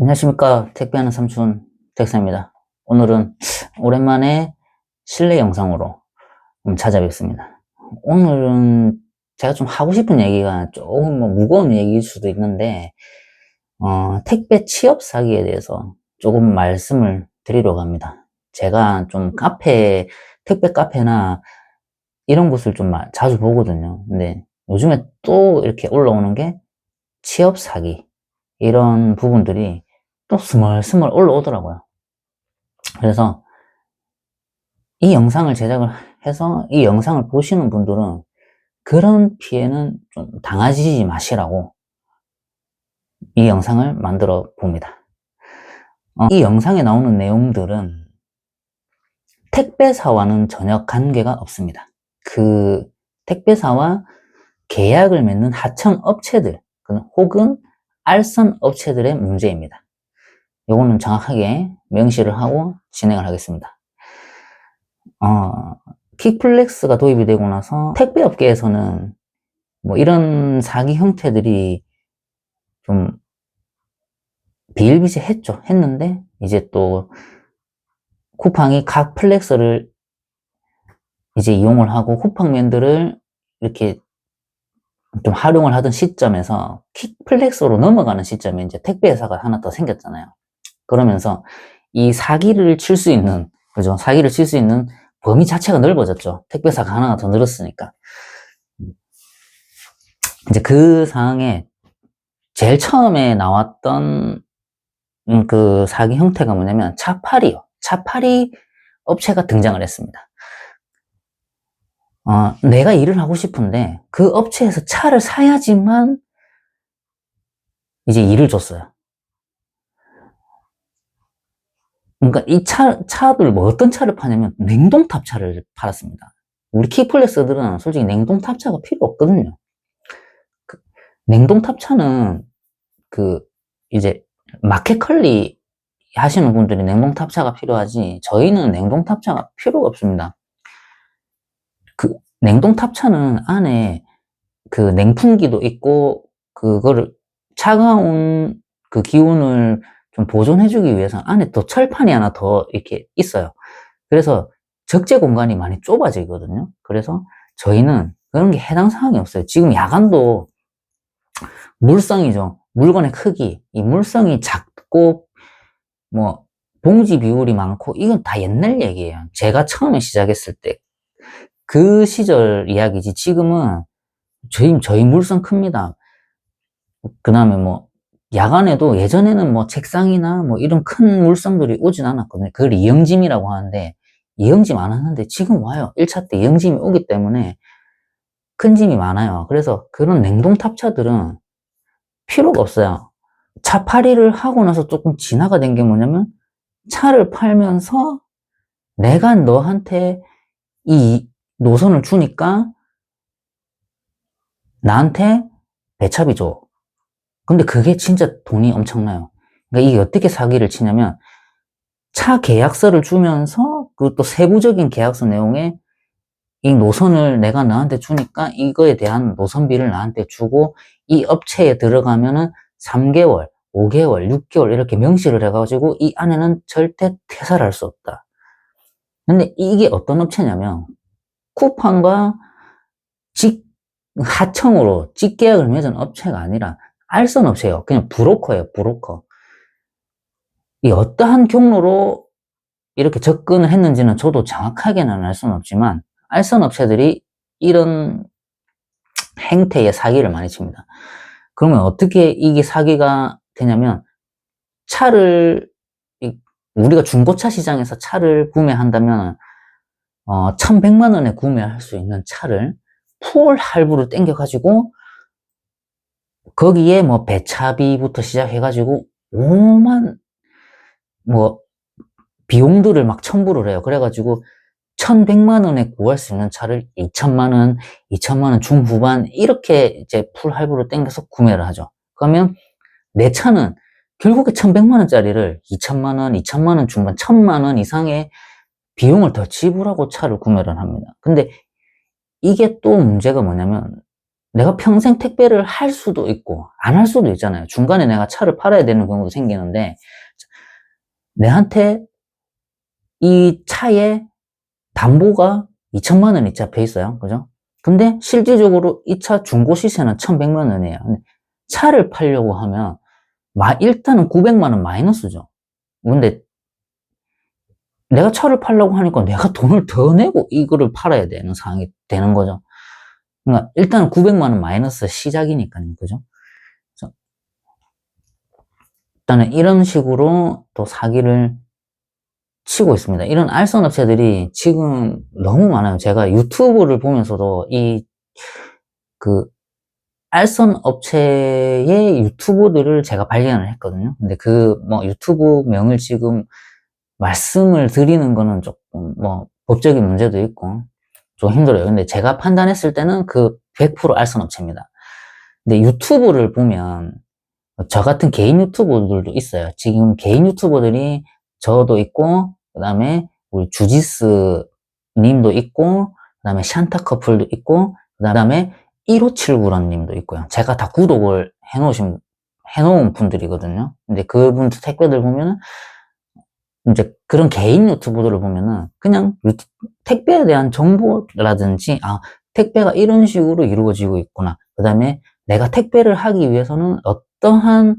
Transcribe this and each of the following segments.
안녕하십니까. 택배하는 삼촌 택사입니다. 오늘은 오랜만에 실내 영상으로 찾아뵙습니다. 오늘은 제가 좀 하고 싶은 얘기가 조금 무거운 얘기일 수도 있는데 택배 취업 사기에 대해서 조금 말씀을 드리려고 합니다. 제가 좀 택배 카페나 이런 곳을 좀 자주 보거든요. 근데 요즘에 또 이렇게 올라오는 게 취업 사기, 이런 부분들이 또 스멀스멀 올라오더라고요. 그래서 이 영상을 제작을 해서 이 영상을 보시는 분들은 그런 피해는 좀 당하지 마시라고 이 영상을 만들어 봅니다. 이 영상에 나오는 내용들은 택배사와는 전혀 관계가 없습니다. 그 택배사와 계약을 맺는 하청 업체들 혹은 알선 업체들의 문제입니다. 요거는 정확하게 명시를 하고 진행을 하겠습니다. 킥플렉스가 도입이 되고 나서 택배업계에서는 뭐 이런 사기 형태들이 좀 했는데 이제 또 쿠팡이 각 플렉스를 이제 이용을 하고 쿠팡맨들을 이렇게 좀 활용을 하던 시점에서 킥플렉스로 넘어가는 시점에 이제 택배회사가 하나 더 생겼잖아요. 그러면서 이 사기를 칠 수 있는, 그죠? 사기를 칠 수 있는 범위 자체가 넓어졌죠. 택배사가 하나가 더 늘었으니까. 이제 그 상황에 제일 처음에 나왔던 그 사기 형태가 뭐냐면 차팔이요. 차팔이 업체가 등장을 했습니다. 내가 일을 하고 싶은데 그 업체에서 차를 사야지만 이제 일을 줬어요. 그러니까 이 차들 뭐 어떤 차를 파냐면 냉동탑 차를 팔았습니다. 우리 키플렉스들은 솔직히 냉동탑 차가 필요 없거든요. 냉동탑 차는 이제 마켓컬리 하시는 분들이 냉동탑차가 필요하지 저희는 냉동탑차가 필요가 없습니다. 냉동탑차는 안에 냉풍기도 있고 그거를 차가운 기운을 좀 보존해주기 위해서 안에 또 철판이 하나 더 이렇게 있어요. 그래서 적재 공간이 많이 좁아지거든요. 그래서 저희는 그런 게 해당 사항이 없어요. 지금 야간도 물성이죠. 물건의 크기, 이 물성이 작고 뭐 봉지 비율이 많고 이건 다 옛날 얘기예요. 제가 처음에 시작했을 때 그 시절 이야기지. 지금은 저희 물성 큽니다. 그 다음에 뭐 야간에도 예전에는 뭐 책상이나 뭐 이런 큰 물성들이 오진 않았거든요. 그걸 이영짐이라고 하는데 이영짐 안 하는데 지금 와요. 1차 때 이영짐이 오기 때문에 큰 짐이 많아요. 그래서 그런 냉동탑차들은 필요가 없어요. 차팔이를 하고 나서 조금 진화가 된 게 뭐냐면 차를 팔면서 내가 너한테 이 노선을 주니까 나한테 배차비 줘. 근데 그게 진짜 돈이 엄청나요. 그러니까 이게 어떻게 사기를 치냐면 차 계약서를 주면서 또 세부적인 계약서 내용에 이 노선을 내가 너한테 주니까 이거에 대한 노선비를 나한테 주고 이 업체에 들어가면은 3개월, 5개월, 6개월 이렇게 명시를 해가지고 이 안에는 절대 퇴사를 할 수 없다. 근데 이게 어떤 업체냐면 쿠팡과 하청으로 직계약을 맺은 업체가 아니라 알선 업체예요. 그냥 브로커예요, 브로커. 이 어떠한 경로로 이렇게 접근을 했는지는 저도 정확하게는 알 수는 없지만 알선 업체들이 이런 행태의 사기를 많이 칩니다. 그러면 어떻게 이게 사기가 되냐면 우리가 중고차 시장에서 차를 구매한다면 1100만 원에 구매할 수 있는 차를 풀 할부로 땡겨가지고 거기에 뭐 배차비부터 시작해가지고 5만 뭐 비용들을 막 첨부를 해요. 그래가지고 1100만 원에 구할 수 있는 차를 2천만 원, 2천만 원 중후반 이렇게 이제 풀 할부로 땡겨서 구매를 하죠. 그러면 내 차는 결국에 1100만 원짜리를 2천만 원, 2천만 원 중반, 1000만 원 이상의 비용을 더 지불하고 차를 구매를 합니다. 근데 이게 또 문제가 뭐냐면 내가 평생 택배를 할 수도 있고 안 할 수도 있잖아요. 중간에 내가 차를 팔아야 되는 경우도 생기는데 내한테 이 차에 담보가 2천만 원이 잡혀 있어요. 그죠? 근데 실질적으로 이 차 중고 시세는 1,100만 원이에요. 근데 차를 팔려고 하면 일단은 900만 원 마이너스죠. 근데 내가 차를 팔려고 하니까 내가 돈을 더 내고 이거를 팔아야 되는 상황이 되는 거죠. 그러니까 일단 900만 원 마이너스 시작이니까요. 그죠? 그래서 일단은 이런 식으로 또 사기를 치고 있습니다. 이런 알선 업체들이 지금 너무 많아요. 제가 유튜브를 보면서도 그 알선 업체의 유튜브들을 제가 발견을 했거든요. 근데 유튜브 명을 지금 말씀을 드리는 거는 조금 법적인 문제도 있고 좀 힘들어요. 근데 제가 판단했을 때는 그 100% 알선 업체입니다. 근데 유튜브를 보면 저 같은 개인 유튜버들도 있어요. 지금 개인 유튜버들이 저도 있고, 그 다음에 우리 주지스 님도 있고, 그 다음에 샨타 커플도 있고, 그 다음에 1579런 님도 있고요. 제가 다 구독을 해놓은 분들이거든요. 근데 그분들 택배들 보면은, 이제 그런 개인 유튜버들을 보면은, 그냥 택배에 대한 정보라든지, 택배가 이런 식으로 이루어지고 있구나. 그 다음에 내가 택배를 하기 위해서는 어떠한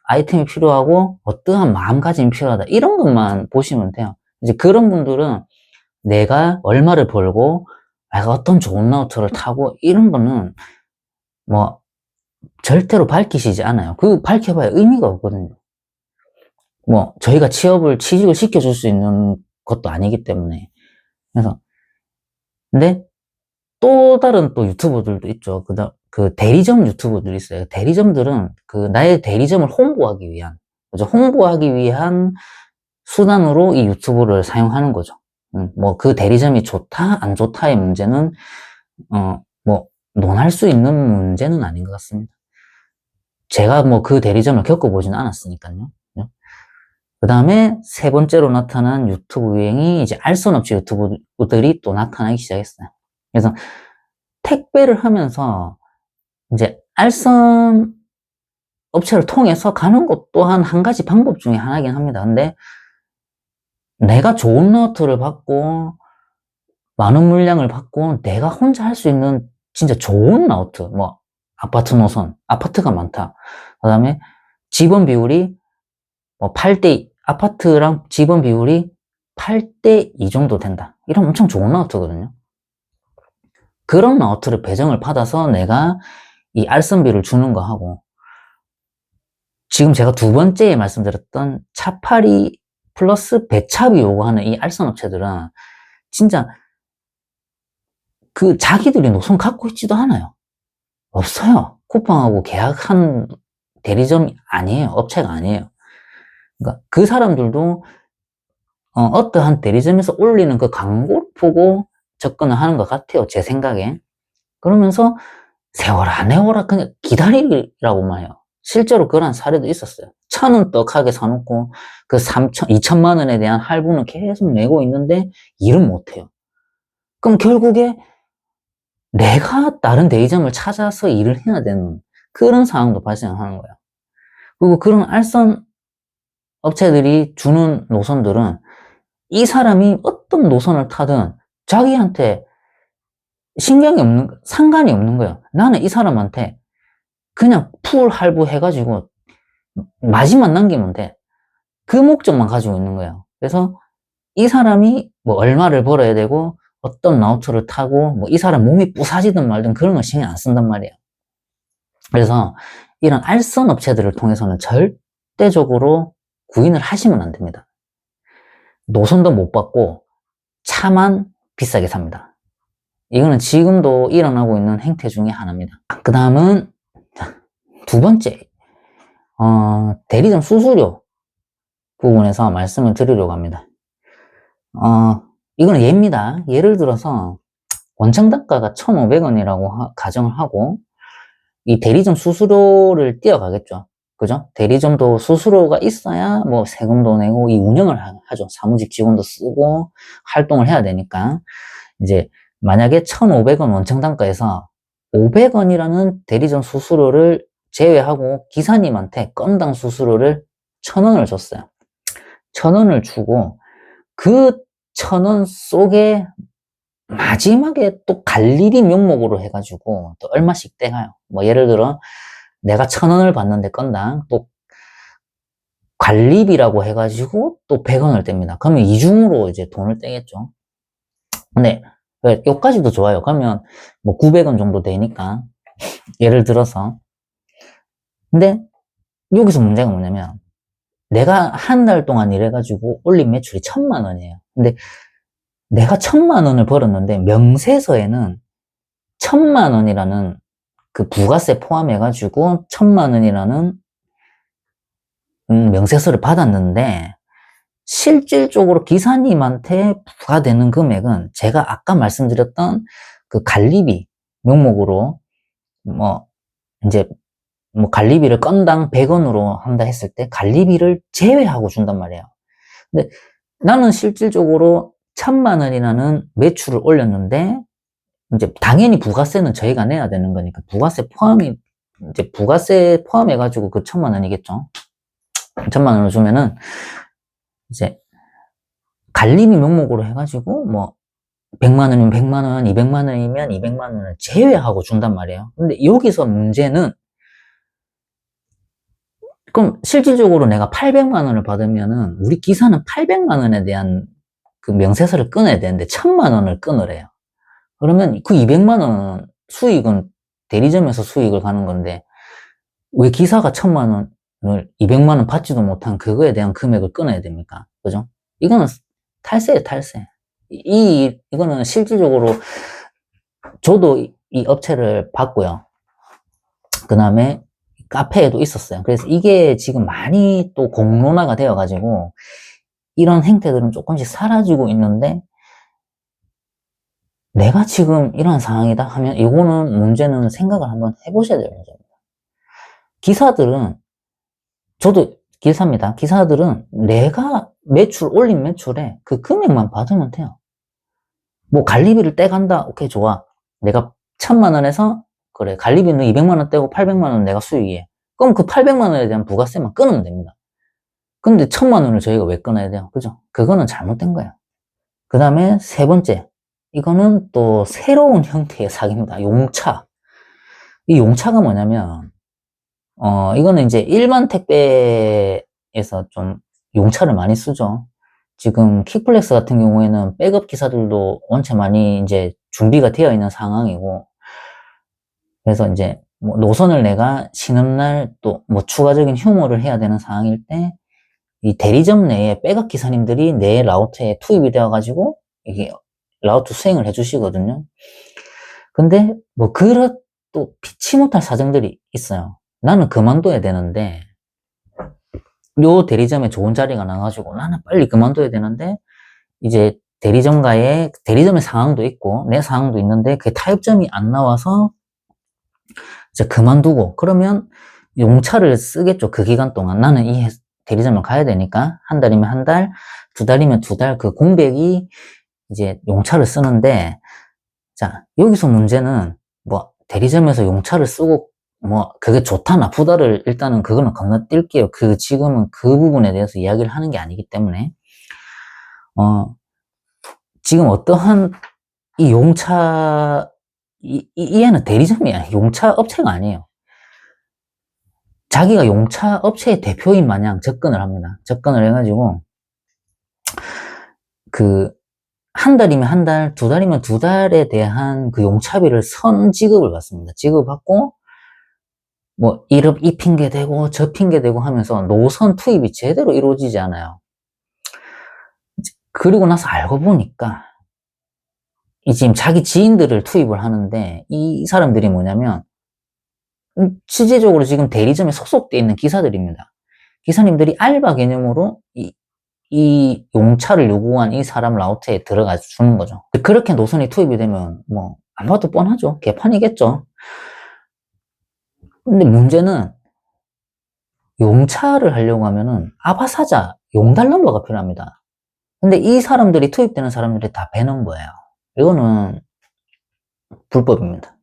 아이템이 필요하고 어떠한 마음가짐이 필요하다. 이런 것만 보시면 돼요. 이제 그런 분들은 내가 얼마를 벌고 내가 어떤 좋은 라우터를 타고 이런 거는 절대로 밝히시지 않아요. 그 밝혀봐야 의미가 없거든요. 저희가 취직을 시켜줄 수 있는 것도 아니기 때문에. 그래서 근데 또 다른 또 유튜버들도 있죠. 그 대리점 유튜버들이 있어요. 대리점들은 나의 대리점을 홍보하기 위한, 그죠? 홍보하기 위한 수단으로 이 유튜브를 사용하는 거죠. 그 대리점이 좋다, 안 좋다의 문제는, 논할 수 있는 문제는 아닌 것 같습니다. 제가 그 대리점을 겪어보지는 않았으니까요. 그 다음에 세 번째로 나타난 유튜브 유행이 이제 알선업체 유튜버들이 또 나타나기 시작했어요. 그래서 택배를 하면서 이제 알선 업체를 통해서 가는 것 또한 한 가지 방법 중에 하나긴 합니다. 근데 내가 좋은 라우터를 받고 많은 물량을 받고 내가 혼자 할 수 있는 진짜 좋은 라우터, 아파트 노선, 아파트가 많다. 그 다음에 지번 비율이 8대, 아파트랑 지번 비율이 8대 2 정도 된다. 이런 엄청 좋은 라우터거든요. 그런 라우터를 배정을 받아서 내가 이 알선비를 주는 거 하고, 지금 제가 두 번째에 말씀드렸던 차파리 플러스 배차비 요구하는 이 알선 업체들은 진짜 자기들이 노선 갖고 있지도 않아요. 없어요. 쿠팡하고 계약한 대리점이 아니에요. 업체가 아니에요. 그러니까 그 사람들도 어떠한 대리점에서 올리는 그 광고를 보고 접근을 하는 것 같아요. 제 생각에. 그러면서 세워라, 내워라, 그냥 기다리라고만 해요. 실제로 그런 사례도 있었어요. 1,000원 떡하게 사놓고 그 2천만 원에 대한 할부는 계속 내고 있는데 일은 못해요. 그럼 결국에 내가 다른 대리점을 찾아서 일을 해야 되는 그런 상황도 발생하는 거예요. 그리고 그런 알선 업체들이 주는 노선들은 이 사람이 어떤 노선을 타든 자기한테 상관이 없는 거예요. 나는 이 사람한테 그냥 풀 할부해가지고 마진만 남기면 돼. 그 목적만 가지고 있는 거예요. 그래서 이 사람이 얼마를 벌어야 되고 어떤 라우터를 타고 이 사람 몸이 부사지든 말든 그런 거 신경 안 쓴단 말이에요. 그래서 이런 알선 업체들을 통해서는 절대적으로 구인을 하시면 안 됩니다. 노선도 못 받고 차만 비싸게 삽니다. 이거는 지금도 일어나고 있는 행태 중에 하나입니다. 그 다음은 두 번째, 대리점 수수료 부분에서 말씀을 드리려고 합니다. 이거는 예입니다. 예를 들어서 원청단가가 1,500원이라고 가정을 하고 이 대리점 수수료를 띄어가겠죠. 그죠? 대리점도 수수료가 있어야 세금도 내고 이 운영을 하죠. 사무직 직원도 쓰고 활동을 해야 되니까. 이제 만약에 1,500원 원청단가에서 500원이라는 대리점 수수료를 제외하고 기사님한테 건당 수수료를 1,000원을 줬어요. 1,000원을 주고 그 1,000원 속에 마지막에 또 갈리비 명목으로 해가지고 또 얼마씩 떼가요. 뭐 예를 들어 내가 1,000원을 받는데 건당 또 관리비라고 해가지고 또 100원을 뗍니다. 그러면 이중으로 이제 돈을 떼겠죠. 근데 여기까지도 좋아요. 그러면 뭐 900원 정도 되니까 예를 들어서. 근데 여기서 문제가 뭐냐면 내가 한 달 동안 일해가지고 올린 매출이 1,000만 원이에요. 근데 내가 1,000만 원을 벌었는데 명세서에는 1,000만 원이라는 그 부가세 포함해가지고 1,000만 원이라는 명세서를 받았는데 실질적으로 기사님한테 부과되는 금액은 제가 아까 말씀드렸던 그 관리비 명목으로 뭐 이제 뭐 관리비를 건당 100원으로 한다 했을 때 관리비를 제외하고 준단 말이에요. 근데 나는 실질적으로 1,000만 원이라는 매출을 올렸는데 이제 당연히 부가세는 저희가 내야 되는 거니까 부가세 포함이 이제 부가세 포함해가지고 그 1,000만 원이겠죠. 1,000만 원을 주면은 이제 관리비 명목으로 해가지고 뭐 100만 원이면 100만 원, 200만 원이면 200만 원을 제외하고 준단 말이에요. 근데 여기서 문제는 그럼 실질적으로 내가 800만 원을 받으면은 우리 기사는 800만 원에 대한 그 명세서를 끊어야 되는데 1,000만 원을 끊으래요. 그러면 그 200만 원 수익은 대리점에서 수익을 가는 건데 왜 기사가 1,000만 원을 200만 원 받지도 못한 그거에 대한 금액을 끊어야 됩니까? 그죠? 이거는 탈세예요, 탈세. 이거는 실질적으로 저도 이 업체를 봤고요. 그 다음에 카페에도 있었어요. 그래서 이게 지금 많이 또 공론화가 되어가지고 이런 행태들은 조금씩 사라지고 있는데 내가 지금 이런 상황이다 하면 이거는 문제는 생각을 한번 해보셔야 될 문제입니다. 기사들은 저도 기사입니다. 기사들은 내가 올린 매출에 그 금액만 받으면 돼요. 뭐 관리비를 떼간다. 오케이, 좋아. 내가 1,000만 원에서 그래 관리비는 200만 원 떼고 800만 원 내가 수익이에. 그럼 그 800만 원에 대한 부가세만 끊으면 됩니다. 근데 1,000만 원을 저희가 왜 끊어야 돼요? 그죠? 그거는 잘못된 거예요. 그 다음에 세 번째, 이거는 또 새로운 형태의 사기입니다. 용차. 이 용차가 뭐냐면 이거는 이제 일반 택배에서 좀 용차를 많이 쓰죠. 지금 킥플렉스 같은 경우에는 백업 기사들도 원체 많이 이제 준비가 되어 있는 상황이고, 그래서 이제 뭐 노선을 내가 쉬는 날 또 뭐 추가적인 휴무를 해야 되는 상황일 때, 이 대리점 내에 백업 기사님들이 내 라우트에 투입이 되어가지고, 이게 라우트 수행을 해주시거든요. 근데 뭐 그런 또 피치 못할 사정들이 있어요. 나는 그만둬야 되는데, 요 대리점에 좋은 자리가 나가지고 나는 빨리 그만둬야 되는데, 이제 대리점의 상황도 있고 내 상황도 있는데 그 타협점이 안 나와서 이제 그만두고 그러면 용차를 쓰겠죠. 그 기간 동안 나는 이 대리점을 가야 되니까 한 달이면 한 달, 두 달이면 두 달 그 공백이 이제 용차를 쓰는데, 자 여기서 문제는 뭐 대리점에서 용차를 쓰고 뭐 그게 좋다 나쁘다를 일단은 그거는 건너뛸게요. 지금은 그 부분에 대해서 이야기를 하는 게 아니기 때문에 지금 어떠한 이 용차 이 애는 대리점이야. 용차 업체가 아니에요. 자기가 용차 업체의 대표인 마냥 접근을 합니다. 접근을 해가지고 그 한 달이면 한 달, 두 달이면 두 달에 대한 그 용차비를 선 지급을 받습니다. 지급받고 뭐 이 핑계 대고 저 핑계 대고 하면서 노선 투입이 제대로 이루어지지 않아요. 그리고 나서 알고 보니까 이 지금 자기 지인들을 투입을 하는데 이 사람들이 뭐냐면 실제적으로 지금 대리점에 소속되어 있는 기사들입니다. 기사님들이 알바 개념으로 이 용차를 요구한 이 사람 라우트에 들어가 주는 거죠. 그렇게 노선이 투입이 되면 뭐 안 봐도 뻔하죠. 개판이겠죠. 근데 문제는 용차를 하려고 하면은 아바사자 용달 넘버가 필요합니다. 근데 이 사람들이 투입되는 사람들이 다 배는 거예요. 이거는 불법입니다.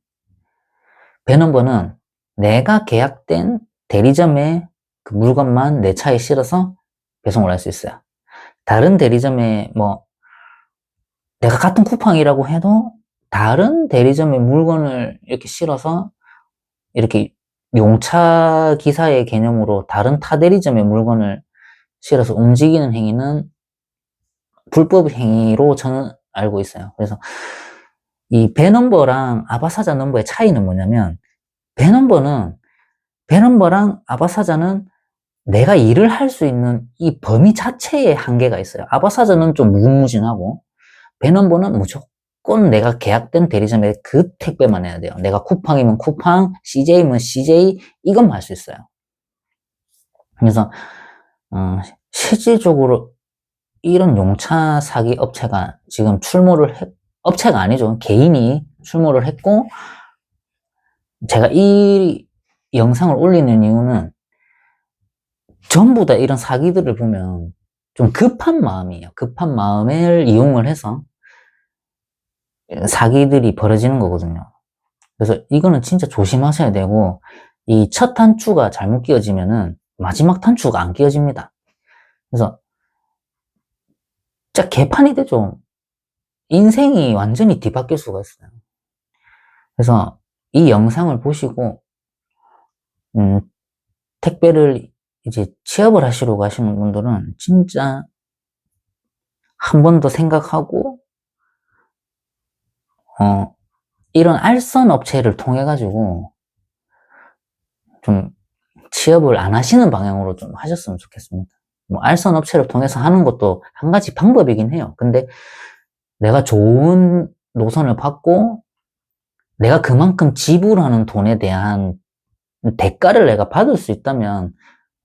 배넘버는 내가 계약된 대리점의 그 물건만 내 차에 실어서 배송을 할 수 있어요. 다른 대리점에 뭐 내가 같은 쿠팡이라고 해도 다른 대리점의 물건을 이렇게 실어서 이렇게 용차 기사의 개념으로 다른 타 대리점의 물건을 실어서 움직이는 행위는 불법 행위로 저는 알고 있어요. 그래서 이 배넘버랑 아바사자 넘버의 차이는 뭐냐면, 배넘버랑 아바사자는 내가 일을 할 수 있는 이 범위 자체에 한계가 있어요. 아바사자는 좀 무궁무진하고, 배넘버는 무조건 내가 계약된 대리점에 그 택배만 해야 돼요. 내가 쿠팡이면 쿠팡, CJ면 CJ, 이것만 할 수 있어요. 그래서 실질적으로 이런 용차 사기 업체가 지금 업체가 아니죠. 개인이 출몰을 했고, 제가 이 영상을 올리는 이유는 전부 다 이런 사기들을 보면 좀 급한 마음이에요. 급한 마음을 이용을 해서 사기들이 벌어지는 거거든요. 그래서 이거는 진짜 조심하셔야 되고, 이 첫 단추가 잘못 끼워지면은 마지막 단추가 안 끼워집니다. 그래서 진짜 개판이 되죠. 인생이 완전히 뒤바뀔 수가 있어요. 그래서 이 영상을 보시고 택배를 이제 취업을 하시려고 하시는 분들은 진짜 한 번 더 생각하고 이런 알선 업체를 통해 가지고 좀 취업을 안 하시는 방향으로 좀 하셨으면 좋겠습니다. 뭐 알선 업체를 통해서 하는 것도 한 가지 방법이긴 해요. 근데 내가 좋은 노선을 받고 내가 그만큼 지불하는 돈에 대한 대가를 내가 받을 수 있다면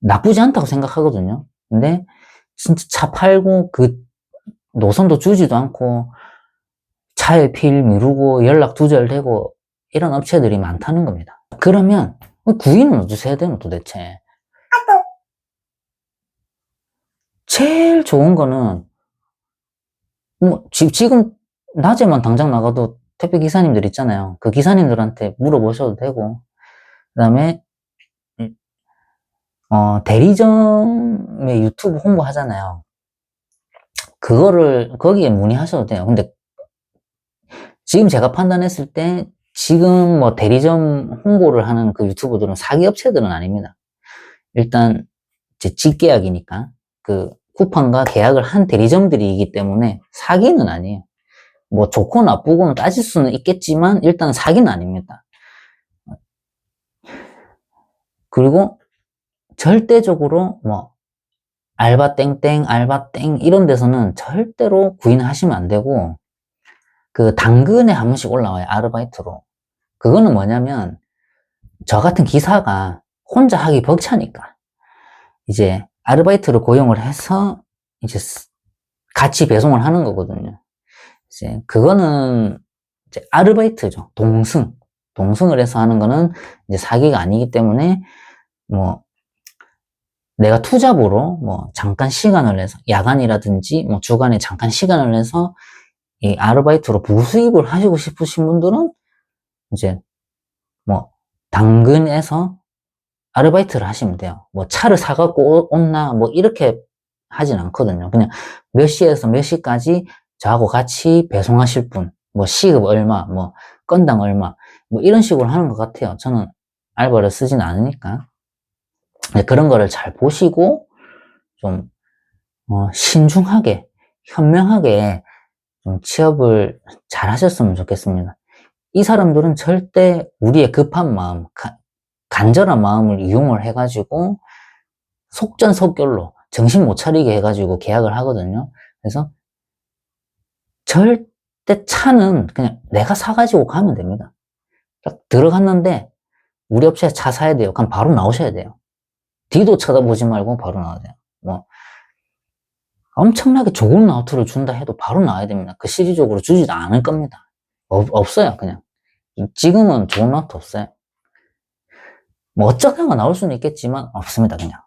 나쁘지 않다고 생각하거든요. 근데 진짜 차 팔고 그 노선도 주지도 않고 차에 필 미루고 연락 두절되고 이런 업체들이 많다는 겁니다. 그러면 구인은 어디서 해야 되노 도대체? 제일 좋은 거는 뭐 지금 낮에만 당장 나가도 택배 기사님들 있잖아요. 그 기사님들한테 물어보셔도 되고, 그 다음에 대리점에 유튜브 홍보 하잖아요. 그거를 거기에 문의하셔도 돼요. 근데 지금 제가 판단했을 때 지금 뭐 대리점 홍보를 하는 그 유튜버들은 사기 업체들은 아닙니다. 일단 이제 직계약이니까 그 쿠팡과 계약을 한 대리점들이기 때문에 사기는 아니에요. 뭐 좋고 나쁘고는 따질 수는 있겠지만 일단 사기는 아닙니다. 그리고 절대적으로 뭐 알바 땡땡, 알바 땡 이런 데서는 절대로 구인하시면 안 되고, 그 당근에 한 번씩 올라와요. 아르바이트로. 그거는 뭐냐면 저 같은 기사가 혼자 하기 벅차니까 이제 아르바이트를 고용을 해서 이제 같이 배송을 하는 거거든요. 이제 그거는 이제 아르바이트죠. 동승을 해서 하는 거는 이제 사기가 아니기 때문에 뭐 내가 투잡으로 뭐 잠깐 시간을 내서 야간이라든지 뭐 주간에 잠깐 시간을 내서 이 아르바이트로 부수입을 하시고 싶으신 분들은 이제 뭐 당근에서 아르바이트를 하시면 돼요. 뭐 차를 사갖고 온나 뭐 이렇게 하진 않거든요. 그냥 몇 시에서 몇 시까지 저하고 같이 배송하실 분, 뭐 시급 얼마, 뭐 건당 얼마, 뭐 이런 식으로 하는 것 같아요. 저는 알바를 쓰진 않으니까. 그런 거를 잘 보시고 좀 신중하게, 현명하게 좀 취업을 잘 하셨으면 좋겠습니다. 이 사람들은 절대 우리의 급한 마음, 간절한 마음을 이용을 해가지고 속전속결로 정신 못 차리게 해가지고 계약을 하거든요. 그래서 절대 차는 그냥 내가 사가지고 가면 됩니다. 딱 들어갔는데 우리 업체에 차 사야 돼요. 그럼 바로 나오셔야 돼요. 뒤도 쳐다보지 말고 바로 나와야 돼요. 뭐 엄청나게 좋은 라우트를 준다 해도 바로 나와야 됩니다. 그 시기적으로 주지도 않을 겁니다. 없어요, 그냥. 지금은 좋은 라우트 없어요. 뭐 어쩌다가 나올 수는 있겠지만 없습니다, 그냥.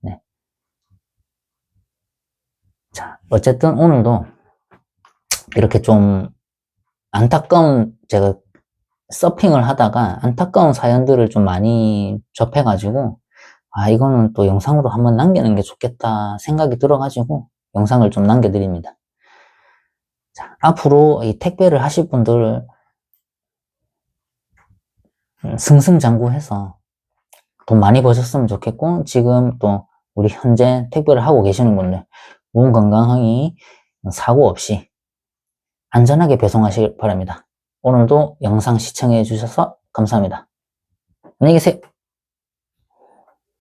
네. 자, 어쨌든 오늘도 이렇게 좀 안타까운 제가 서핑을 하다가 안타까운 사연들을 좀 많이 접해가지고, 아, 이거는 또 영상으로 한번 남기는 게 좋겠다 생각이 들어가지고, 영상을 좀 남겨드립니다. 자, 앞으로 이 택배를 하실 분들, 승승장구해서 돈 많이 버셨으면 좋겠고, 지금 또 우리 현재 택배를 하고 계시는 분들, 몸 건강하게 사고 없이 안전하게 배송하시길 바랍니다. 오늘도 영상 시청해 주셔서 감사합니다. 안녕히 계세요.